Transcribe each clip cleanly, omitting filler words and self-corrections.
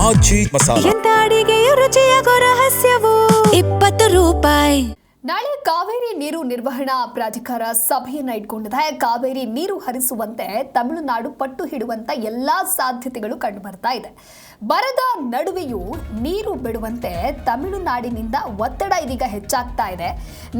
ಆಚಿ ಮಸಾಲ. ಎಂತ ಅಡಿಗೆಯ ರುಚಿಯಾಗೋ ರಹಸ್ಯವು 20 ರೂಪಾಯಿ. ನಾಳೆ ಕಾವೇರಿ ನೀರು ನಿರ್ವಹಣಾ ಪ್ರಾಧಿಕಾರ ಸಭೆಯನ್ನ ಇಟ್ಕೊಂಡಿದೆ. ಕಾವೇರಿ ನೀರು ಹರಿಸುವಂತೆ ತಮಿಳುನಾಡು ಪಟ್ಟು ಹಿಡುವಂತ ಎಲ್ಲಾ ಸಾಧ್ಯತೆಗಳು ಕಂಡು ಬರ್ತಾ ಇದೆ. ಬರದ ನಡುವೆಯೂ ನೀರು ಬಿಡುವಂತೆ ತಮಿಳುನಾಡಿನಿಂದ ಒತ್ತಡ ಇದೀಗ ಹೆಚ್ಚಾಗ್ತಾ ಇದೆ.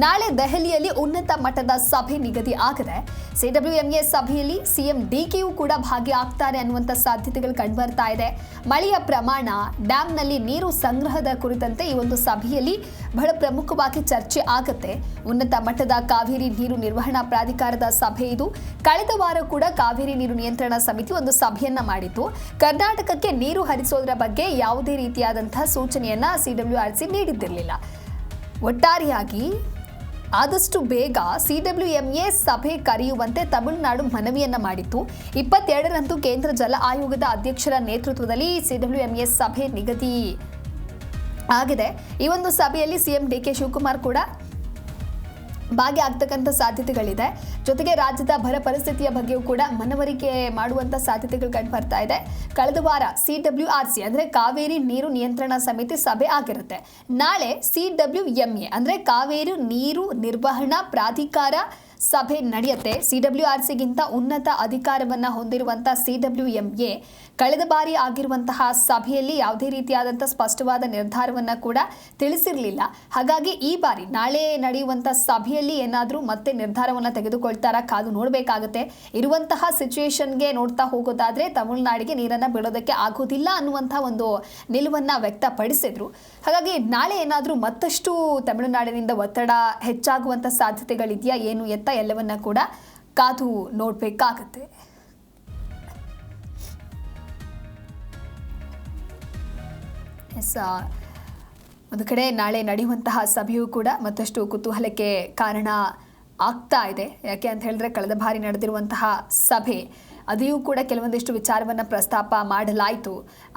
ನಾಳೆ ದೆಹಲಿಯಲ್ಲಿ ಉನ್ನತ ಮಟ್ಟದ ಸಭೆ ನಿಗದಿ ಆಗಿದೆ. ಸಿಡಬ್ಲ್ಯೂಎಂಎ ಸಭೆಯಲ್ಲಿ ಸಿಎಂ ಡಿಕೆಯು ಕೂಡ ಭಾಗಿಯಾಗ್ತಾರೆ ಅನ್ನುವಂಥ ಸಾಧ್ಯತೆಗಳು ಕಂಡು ಬರ್ತಾ ಇದೆ. ಮಳೆಯ ಪ್ರಮಾಣ, ಡ್ಯಾಂನಲ್ಲಿ ನೀರು ಸಂಗ್ರಹದ ಕುರಿತಂತೆ ಈ ಒಂದು ಸಭೆಯಲ್ಲಿ ಬಹಳ ಪ್ರಮುಖವಾಗಿ ಚರ್ಚೆ ಆಗುತ್ತೆ. ಉನ್ನತ ಮಟ್ಟದ ಕಾವೇರಿ ನೀರು ನಿರ್ವಹಣಾ ಪ್ರಾಧಿಕಾರದ ಸಭೆ ಇದು. ಕಳೆದ ವಾರ ಕೂಡ ಕಾವೇರಿ ನೀರು ನಿಯಂತ್ರಣ ಸಮಿತಿ ಒಂದು ಸಭೆಯನ್ನ ಮಾಡಿತ್ತು. ಕರ್ನಾಟಕಕ್ಕೆ ನೀರು ಹರಿಸೋದ್ರ ಬಗ್ಗೆ ಯಾವುದೇ ರೀತಿಯಾದಂತಹ ಸೂಚನೆಯನ್ನ ಸಿಡಬ್ಲ್ಯೂಆರ್ಸಿ ನೀಡಿದ್ದಿರಲಿಲ್ಲ. ಒಟ್ಟಾರೆಯಾಗಿ ಆದಷ್ಟು ಬೇಗ ಸಿಡಬ್ಲ್ಯೂಎಂಎ ಸಭೆ ಕರೆಯುವಂತೆ ತಮಿಳುನಾಡು ಮನವಿಯನ್ನ ಮಾಡಿತ್ತು. 22ರಂದು ಕೇಂದ್ರ ಜಲ ಆಯೋಗದ ಅಧ್ಯಕ್ಷರ ನೇತೃತ್ವದಲ್ಲಿ ಸಿಡಬ್ಲ್ಯೂಎಂಎ ಸಭೆ ನಿಗದಿ ಆಗಿದೆ. ಈ ಒಂದು ಸಭೆಯಲ್ಲಿ ಸಿಎಂ ಡಿಕೆ ಶಿವಕುಮಾರ್ ಕೂಡ ಭಾಗಿಯಾಗ್ತಕ್ಕಂಥ ಸಾಧ್ಯತೆಗಳಿದೆ. ಜೊತೆಗೆ ರಾಜ್ಯದ ಬರ ಪರಿಸ್ಥಿತಿಯ ಬಗ್ಗೆಯೂ ಕೂಡ ಮನವರಿಕೆ ಮಾಡುವಂಥ ಸಾಧ್ಯತೆಗಳು ಕಂಡು ಬರ್ತಾ ಇದೆ. ಕಳೆದ ವಾರ ಸಿಡಬ್ಲ್ಯೂಆರ್ಸಿ ಅಂದರೆ ಕಾವೇರಿ ನೀರು ನಿಯಂತ್ರಣ ಸಮಿತಿ ಸಭೆ ಆಗಿರುತ್ತೆ. ನಾಳೆ ಸಿಡಬ್ಲ್ಯೂಎಂಎ ಅಂದರೆ ಕಾವೇರಿ ನೀರು ನಿರ್ವಹಣಾ ಪ್ರಾಧಿಕಾರ ಸಭೆ ನಡೆಯುತ್ತೆ. ಸಿಡಬ್ಲ್ಯೂಆರ್ಸಿಗಿಂತ ಉನ್ನತ ಅಧಿಕಾರವನ್ನು ಹೊಂದಿರುವಂಥ ಸಿಡಬ್ಲ್ಯೂಎಂಎ ಕಳೆದ ಬಾರಿ ಆಗಿರುವಂತಹ ಸಭೆಯಲ್ಲಿ ಯಾವುದೇ ರೀತಿಯಾದಂಥ ಸ್ಪಷ್ಟವಾದ ನಿರ್ಧಾರವನ್ನು ಕೂಡ ತಿಳಿಸಿರಲಿಲ್ಲ. ಹಾಗಾಗಿ ಈ ಬಾರಿ ನಾಳೆ ನಡೆಯುವಂಥ ಸಭೆಯಲ್ಲಿ ಏನಾದರೂ ಮತ್ತೆ ನಿರ್ಧಾರವನ್ನು ತೆಗೆದುಕೊಳ್ತಾರಾ ಕಾದು ನೋಡಬೇಕಾಗುತ್ತೆ. ಇರುವಂತಹ ಸಿಚುವೇಶನ್ಗೆ ನೋಡ್ತಾ ಹೋಗೋದಾದ್ರೆ ತಮಿಳುನಾಡಿಗೆ ನೀರನ್ನು ಬಿಡೋದಕ್ಕೆ ಆಗೋದಿಲ್ಲ ಅನ್ನುವಂಥ ಒಂದು ನಿಲುವನ್ನು ವ್ಯಕ್ತಪಡಿಸಿದ್ರು. ಹಾಗಾಗಿ ನಾಳೆ ಏನಾದರೂ ಮತ್ತಷ್ಟು ತಮಿಳುನಾಡಿನಿಂದ ಒತ್ತಡ ಹೆಚ್ಚಾಗುವಂಥ ಸಾಧ್ಯತೆಗಳಿದೆಯಾ ಏನು ಎತ್ತ ಎಲ್ಲವನ್ನ ಕೂಡ ಕಾದು ನೋಡಬೇಕಾಗತ್ತೆ. ಒಂದು ಕಡೆ ನಾಳೆ ನಡೆಯುವಂತಹ ಸಭೆಯೂ ಕೂಡ ಮತ್ತಷ್ಟು ಕುತೂಹಲಕ್ಕೆ ಕಾರಣ ಆಗ್ತಾ ಇದೆ. ಯಾಕೆ ಅಂತ ಹೇಳಿದ್ರೆ ಕಳೆದ ಬಾರಿ ನಡೆದಿರುವಂತಹ ಸಭೆ ಅதைಯೂ ಕೂಡ ಕೆಲವೊಂದಿಷ್ಟು ವಿಚಾರವನ್ನು ಪ್ರಸ್ತಾಪ ಮಾಡಲಾಯಿತು.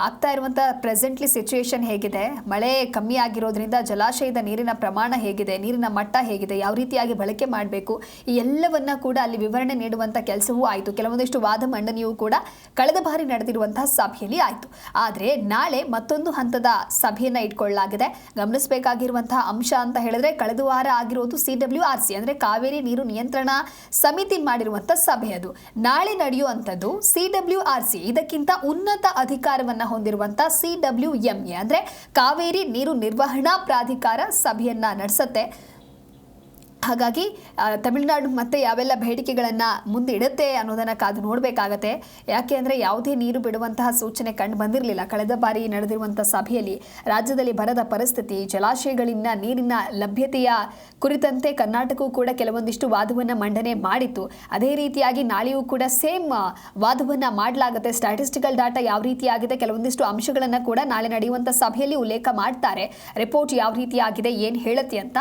ಆಗ್ತಾ ಇರುವಂಥ ಪ್ರೆಸೆಂಟ್ಲಿ ಸಿಚುವೇಶನ್ ಹೇಗಿದೆ, ಮಳೆ ಕಮ್ಮಿ ಆಗಿರೋದ್ರಿಂದ ಜಲಾಶಯದ ನೀರಿನ ಪ್ರಮಾಣ ಹೇಗಿದೆ, ನೀರಿನ ಮಟ್ಟ ಹೇಗಿದೆ, ಯಾವ ರೀತಿಯಾಗಿ ಬಳಕೆ ಮಾಡಬೇಕು, ಈ ಎಲ್ಲವನ್ನ ಕೂಡ ಅಲ್ಲಿ ವಿವರಣೆ ನೀಡುವಂಥ ಕೆಲಸವೂ ಆಯಿತು. ಕೆಲವೊಂದಿಷ್ಟು ವಾದ ಮಂಡನೆಯೂ ಕೂಡ ಕಳೆದ ಬಾರಿ ನಡೆದಿರುವಂತಹ ಸಭೆಯಲ್ಲಿ ಆಯಿತು. ಆದರೆ ನಾಳೆ ಮತ್ತೊಂದು ಹಂತದ ಸಭೆಯನ್ನು ಇಟ್ಕೊಳ್ಳಲಾಗಿದೆ. ಗಮನಿಸಬೇಕಾಗಿರುವಂತಹ ಅಂಶ ಅಂತ ಹೇಳಿದ್ರೆ ಕಳೆದ ವಾರ ಆಗಿರೋದು ಸಿಡಬ್ಲ್ಯೂಆರ್ಸಿ ಅಂದರೆ ಕಾವೇರಿ ನೀರು ನಿಯಂತ್ರಣ ಸಮಿತಿ ಮಾಡಿರುವಂಥ ಸಭೆ. ಅದು ನಾಳೆ ನಡೆಯುವಂಥದ್ದು ಸಿಡಬ್ಲ್ಯೂಆರ್ಸಿ, ಇದಕ್ಕಿಂತ ಉನ್ನತ ಅಧಿಕಾರವನ್ನು ಹೊಂದಿರುವಂಥ ಸಿಡಬ್ಲ್ಯೂಎಂಎ ಅಂದರೆ ಕಾವೇರಿ ನೀರು ನಿರ್ವಹಣಾ ಪ್ರಾಧಿಕಾರ ಸಭೆಯನ್ನ ನಡೆಸುತ್ತೆ. ಹಾಗಾಗಿ ತಮಿಳುನಾಡು ಮತ್ತೆ ಯಾವೆಲ್ಲ ಬೇಡಿಕೆಗಳನ್ನು ಮುಂದೆ ಇಡುತ್ತೆ ಅನ್ನೋದನ್ನು ಕಾದು ನೋಡಬೇಕಾಗತ್ತೆ. ಯಾಕೆ ಅಂದರೆ ಯಾವುದೇ ನೀರು ಬಿಡುವಂತಹ ಸೂಚನೆ ಕಂಡು ಬಂದಿರಲಿಲ್ಲ. ಕಳೆದ ಬಾರಿ ನಡೆದಿರುವಂಥ ಸಭೆಯಲ್ಲಿ ರಾಜ್ಯದಲ್ಲಿ ಬರದ ಪರಿಸ್ಥಿತಿ, ಜಲಾಶಯಗಳಿಂದ ನೀರಿನ ಲಭ್ಯತೆಯ ಕುರಿತಂತೆ ಕರ್ನಾಟಕವೂ ಕೂಡ ಕೆಲವೊಂದಿಷ್ಟು ವಾದವನ್ನು ಮಂಡನೆ ಮಾಡಿತ್ತು. ಅದೇ ರೀತಿಯಾಗಿ ನಾಳೆಯೂ ಕೂಡ ಸೇಮ್ ವಾದವನ್ನು ಮಾಡಲಾಗುತ್ತೆ. ಸ್ಟ್ಯಾಟಿಸ್ಟಿಕಲ್ ಡಾಟಾ ಯಾವ ರೀತಿಯಾಗಿದೆ, ಕೆಲವೊಂದಿಷ್ಟು ಅಂಶಗಳನ್ನು ಕೂಡ ನಾಳೆ ನಡೆಯುವಂಥ ಸಭೆಯಲ್ಲಿ ಉಲ್ಲೇಖ ಮಾಡ್ತಾರೆ. ರಿಪೋರ್ಟ್ ಯಾವ ರೀತಿಯಾಗಿದೆ, ಏನು ಹೇಳುತ್ತೆ ಅಂತ.